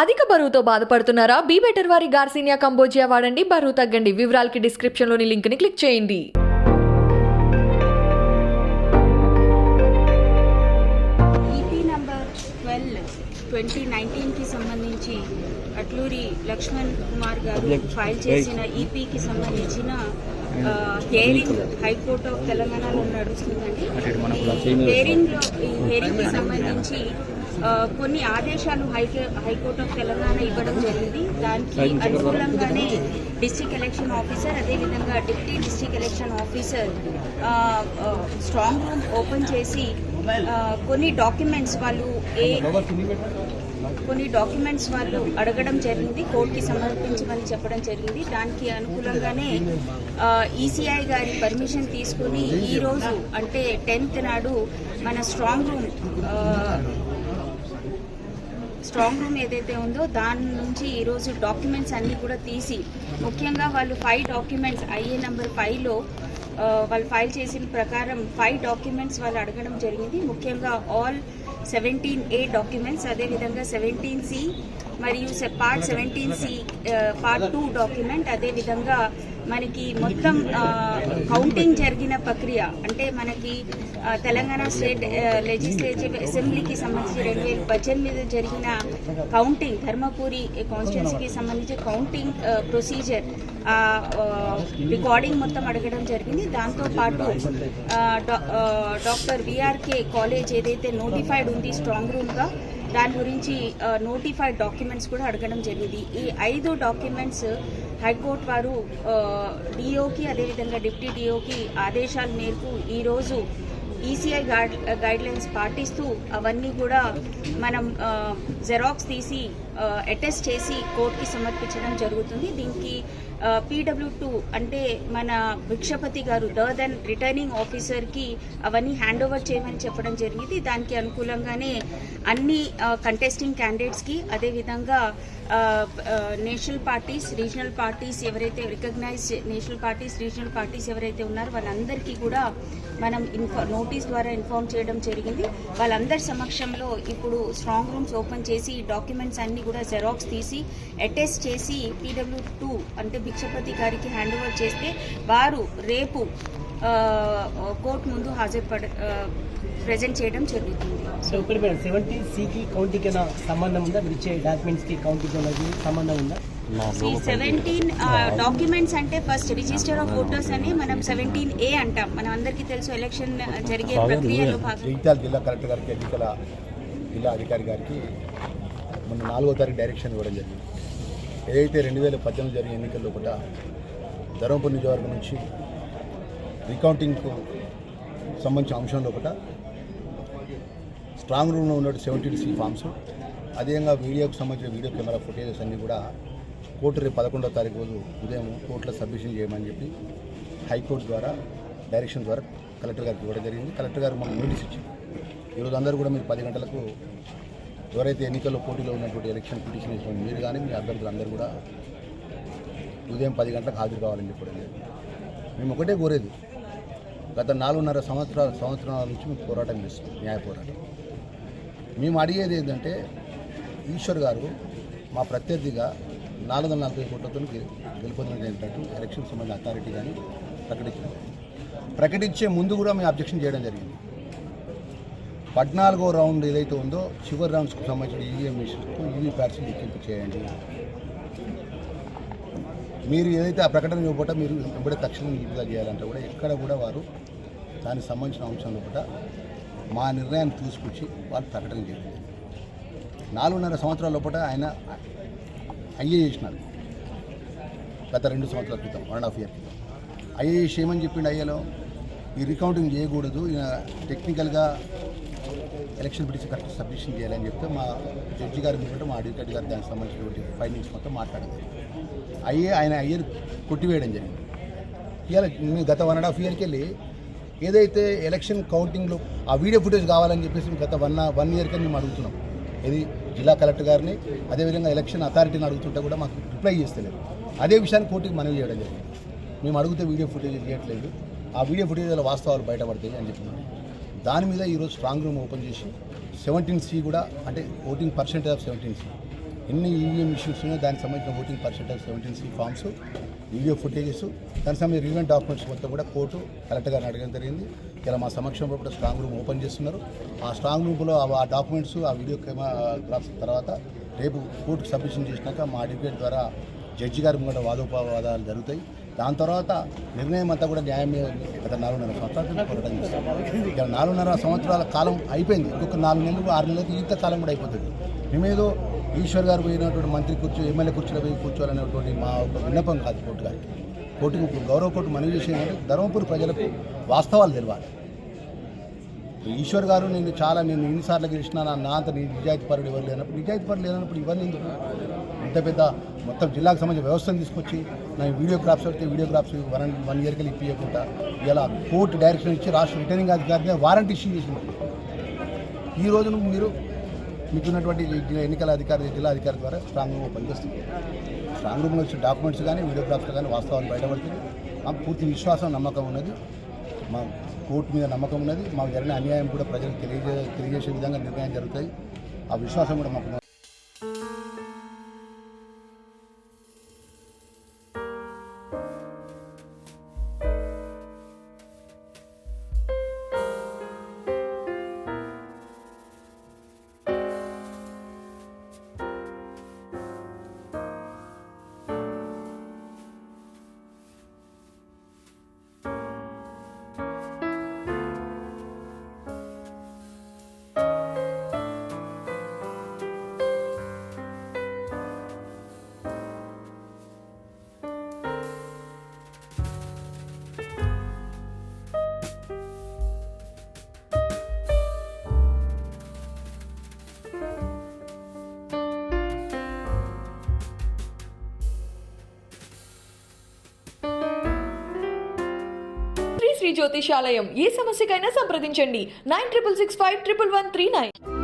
అధిక బరువుతో బాధపడుతున్నారా? బీ బెటర్ వారి గార్సినియా కంబోజియా వాడండి, బరువు తగ్గండి. వివరాలకి డిస్క్రిప్షన్లోని లింక్ని క్లిక్ చేయండి. ఈపీ నంబర్ 12/2019కి సంబంధించి అట్లూరి లక్ష్మణ్ కుమార్ గారు ఫైల్ చేసిన ఈపీకి సంబంధించిన హియరింగ్ హైకోర్టు ఆఫ్ తెలంగాణలో నడుస్తుందండి. ఈ హియరింగ్కి సంబంధించి కొన్ని ఆదేశాలు హైకోర్టు ఆఫ్ తెలంగాణ ఇవ్వడం జరిగింది. దానికి అనుకూలంగానే డిస్ట్రిక్ట్ ఎలక్షన్ ఆఫీసర్, అదేవిధంగా deputy district election officer strong room open చేసి కొన్ని డాక్యుమెంట్స్ వాళ్ళు అడగడం జరిగింది, కోర్టుకి సమర్పించమని చెప్పడం జరిగింది. దానికి అనుకూలంగానే ఈసీఐ గారి పర్మిషన్ తీసుకుని ఈరోజు అంటే 10th నాడు మన స్ట్రాంగ్ రూమ్ ఏదైతే ఉందో దాని నుంచి ఈరోజు డాక్యుమెంట్స్ అన్నీ కూడా తీసి, ముఖ్యంగా వాళ్ళు 5 డాక్యుమెంట్స్ ఐఏ నంబర్ 5లో వాళ్ళు ఫైల్ చేసిన ప్రకారం 5 డాక్యుమెంట్స్ వాళ్ళు అడగడం జరిగింది. ముఖ్యంగా ఆల్ 17A డాక్యుమెంట్స్, అదేవిధంగా 17C మరియు పార్ట్ 17C పార్ట్ 2 డాక్యుమెంట్, అదేవిధంగా మనకి మొత్తం కౌంటింగ్ జరిగిన ప్రక్రియ అంటే మనకి తెలంగాణ స్టేట్ లెజిస్లేటివ్ అసెంబ్లీకి సంబంధించి 2018 జరిగిన కౌంటింగ్, ధర్మపురి కాన్స్టిట్యున్సీకి సంబంధించి కౌంటింగ్ ప్రొసీజర్ రికార్డింగ్ మొత్తం అడగడం జరిగింది. దాంతోపాటు డాక్టర్ విఆర్కే కాలేజ్ ఏదైతే నోటిఫైడ్ ఉంది స్ట్రాంగ్ రూమ్గా, దాని గురించి నోటిఫైడ్ డాక్యుమెంట్స్ కూడా అడగడం జరిగింది. ఈ 5 డాక్యుమెంట్స్ హైకోర్టు వారు డిఓకి, అదేవిధంగా డిప్యూటీ డిఓకి ఆదేశాల మేరకు ఈరోజు ఈసీఐ గైడ్ లైన్స్ పాటిస్తూ అవన్నీ కూడా మనం జెరాక్స్ తీసి అటెస్ట్ చేసి కోర్టుకి సమర్పించడం జరుగుతుంది. దీనికి PW2 అంటే మన భిక్షపతి గారు దెన్ రిటర్నింగ్ ఆఫీసర్కి అవన్నీ హ్యాండ్ ఓవర్ చేయమని చెప్పడం జరిగింది. దానికి అనుకూలంగానే అన్ని కంటెస్టింగ్ క్యాండిడేట్స్కి, అదేవిధంగా నేషనల్ పార్టీస్, రీజనల్ పార్టీస్ ఎవరైతే recognise national parties, regional parties ఎవరైతే ఉన్నారో వాళ్ళందరికీ కూడా మనం నోటీస్ ద్వారా ఇన్ఫార్మ్ చేయడం జరిగింది. వాళ్ళందరి సమక్షంలో ఇప్పుడు స్ట్రాంగ్ రూమ్స్ ఓపెన్ చేసి డాక్యుమెంట్స్ అన్నీ కూడా జెరాక్స్ తీసి అటెస్ట్ చేసి PW2 అంటే భిక్షపతి గారికి హ్యాండ్ ఓవర్ చేస్తే వారు రేపు కోర్టు ముందు ప్రజెంట్ చేయడం జరుగుతుంది. సో ఇప్పుడు 17Cకి కౌంటింగ్ సంబంధం ఉందా? మీరు ఇచ్చే డాక్యుమెంట్స్కి కౌంటింగ్ సంబంధం ఉందా? 17 డాక్యుమెంట్స్ అంటే ఫస్ట్ రిజిస్టర్ ఆఫ్ ఓటర్స్ అని మనం 17A అంటాం. మనం అందరికీ తెలుసు ఎలక్షన్ జరిగే ప్రక్రియలో భాగంగా జిల్లా కలెక్టర్ గారికి, ఎన్నికల జిల్లా అధికారి గారికి మొన్న 4వ తారీఖు డైరెక్షన్ ఇవ్వడం జరిగింది. ఏదైతే 2018 జరిగిన ఎన్నికల్లో కూడా ధర్మపురి నియోజకవర్గం నుంచి రీకౌంటింగ్కు సంబంధించిన అంశంలో కూడా స్ట్రాంగ్ రూమ్లో ఉన్నట్టు 17C ఫామ్స్, అదేవిధంగా వీడియోకి సంబంధించిన వీడియో కెమెరా ఫుటేజెస్ అన్నీ కూడా కోర్టు రేపు 11వ తారీఖు రోజు ఉదయం కోర్టులో సబ్మిషన్ చేయమని చెప్పి హైకోర్టు ద్వారా డైరెక్షన్ ద్వారా కలెక్టర్ గారికి ఇవ్వడం జరిగింది. కలెక్టర్ గారు మనకు నోటీస్ ఇచ్చింది. ఈరోజు అందరూ కూడా మీరు 10 గంటలకు ఎవరైతే ఎన్నికల్లో పోటీలో ఉన్నటువంటి ఎలక్షన్ పిటిషన్ ఇచ్చిన మీరు కానీ మీ అభ్యర్థులు అందరూ కూడా ఉదయం 10 గంటలకు హాజరు కావాలని చెప్పడం జరిగింది. మేము ఒకటే కోరేది, గత 4.5 సంవత్సరాల నుంచి మేము పోరాటం చేస్తాం, న్యాయ పోరాటం. మేము అడిగేది ఏంటంటే ఈశ్వర్ గారు మా ప్రత్యర్థిగా 440 కోట్లతో గెలుపొందినట్టు ఎలక్షన్ సంబంధించిన అథారిటీ కానీ ప్రకటించే ముందు కూడా మేము అబ్జెక్షన్ చేయడం జరిగింది. 14వ రౌండ్ ఏదైతే ఉందో చివరి రౌండ్స్కి సంబంధించిన ఈవీఎం మిషన్స్కు ఈవీప్యాట్స్ లెక్కింపు చేయండి. మీరు ఏదైతే ఆ ప్రకటన ఇవ్వబోటో మీరు ఎప్పుడే తక్షణం విడుదల చేయాలంటే కూడా ఎక్కడ కూడా వారు దానికి సంబంధించిన అంశంలో కూడా మా నిర్ణయాన్ని తీసుకొచ్చి వాళ్ళు ప్రకటన చేయాలి. 4.5 సంవత్సరాల లోపల ఆయన ఐఏ చేసినారు. గత 2 సంవత్సరాల క్రితం, 1.5 ఇయర్ క్రితం ఐఏ చేయమని చెప్పిండు. ఐఏలో ఈ రికౌంటింగ్ చేయకూడదు, టెక్నికల్గా ఎలక్షన్ పిటిషన్ కరెక్ట్ సబ్మిషన్ చేయాలని చెప్తే మా జడ్జి గారు మీకంటే మా అడ్వకేట్ గారు దానికి సంబంధించినటువంటి ఫైండింగ్స్ మొత్తం మాట్లాడేది. ఆయన ఐఏని కొట్టివేయడం జరిగింది. ఇవాళ మేము గత 1.5 ఇయర్కి వెళ్ళి ఏదైతే ఎలక్షన్ కౌంటింగ్లో ఆ వీడియో ఫుటేజ్ కావాలని చెప్పేసి గత 1 ఇయర్కి మేము అడుగుతున్నాం. ఇది జిల్లా కలెక్టర్ గారిని, అదేవిధంగా ఎలక్షన్ అథారిటీని అడుగుతుంటే కూడా మాకు రిప్లై చేస్తలేదు. అదే విషయాన్ని కోర్టుకి మనవి చేయడం జరిగింది. మేము అడిగితే వీడియో ఫుటేజ్ చేయట్లేదు, ఆ వీడియో ఫుటేజ్లో వాస్తవాలు బయటపడతాయి అని చెప్తున్నాను. దాని మీద ఈరోజు స్ట్రాంగ్ రూమ్ ఓపెన్ చేసి 17C కూడా అంటే ఓటింగ్ పర్సెంటేజ్ ఆఫ్ 17C ఎన్ని ఈవీఎం ఇష్యూస్ ఉన్నాయో దానికి సంబంధించిన voting percentage 17C forms, video footages, దానికి సంబంధించిన రిలీవెంట్ డాక్యుమెంట్స్ మొత్తం కూడా కోర్టు కలెక్టర్ గారిని అడగడం జరిగింది. ఇలా మా సమక్షంలో కూడా స్ట్రాంగ్ రూమ్ ఓపెన్ చేస్తున్నారు. ఆ స్ట్రాంగ్ రూమ్లో ఆ డాక్యుమెంట్స్, ఆ వీడియో కెమెరాగ్రాఫ్స్ తర్వాత రేపు కోర్టుకు సబ్మిషన్ చేసినాక మా అడ్వకేట్ ద్వారా జడ్జి గారి ముందు వాదోపవాదాలు జరుగుతాయి. దాని తర్వాత నిర్ణయం అంతా కూడా న్యాయం గత 4.5 సంవత్సరాలు పోరాటం చేస్తాం. ఇక 4.5 సంవత్సరాల కాలం అయిపోయింది. ఇంకొక 4 నెలలు 6 నెలలకి ఇంత కాలం కూడా అయిపోతుంది. మేమేదో ఈశ్వర్ గారు పోయినటువంటి మంత్రి ఎమ్మెల్యే కుర్చీలో పోయి కూర్చోవాలనేటువంటి మా ఒక విన్నపం కాదు కోర్టు గారికి. కోర్టుకు గౌరవ కోర్టు మనవి చేసేది అంటే ధర్మపురి ప్రజలకు వాస్తవాలు తెలియాలి. ఈశ్వర్ గారు నేను ఎన్నిసార్లు గెలిచినా నా అంత నిజాయితీ పరుడు ఎవరు లేనప్పుడు ఇవన్నీ ఎందుకు? ఇంత పెద్ద మొత్తం జిల్లాకు సంబంధించిన వ్యవస్థను తీసుకొచ్చి నా వీడియోగ్రాఫ్స్ వస్తే వీడియోగ్రాఫ్స్ 1 ఇయర్కి ఇప్పించకుండా ఇలా కోర్టు డైరెక్షన్ ఇచ్చి రాష్ట్ర రిటర్నింగ్ అధికారిగా వారంటీ ఇష్యూ చేసింది. ఈ రోజున మీరు మీకున్నటువంటి ఎన్నికల అధికారి జిల్లా అధికారి ద్వారా స్ట్రాంగ్ రూమ్ ఓపెన్ చేస్తుంది. స్ట్రాంగ్ రూమ్లో వచ్చిన డాక్యుమెంట్స్ కానీ వీడియోగ్రాఫ్స్ కానీ వాస్తవాలు బయటపడుతుంది. మాకు పూర్తి విశ్వాసం నమ్మకం ఉన్నది. మా కోర్టు మీద నమ్మకం ఉన్నది. మాకు జరిగిన అన్యాయం కూడా ప్రజలకు తెలియజేసే విధంగా నిర్ణయం జరుగుతాయి. ఆ విశ్వాసం కూడా మాకు ఉన్నది. శ్రీ జ్యోతిషాలయం ఏ సమస్యకైనా సంప్రదించండి 9665111139.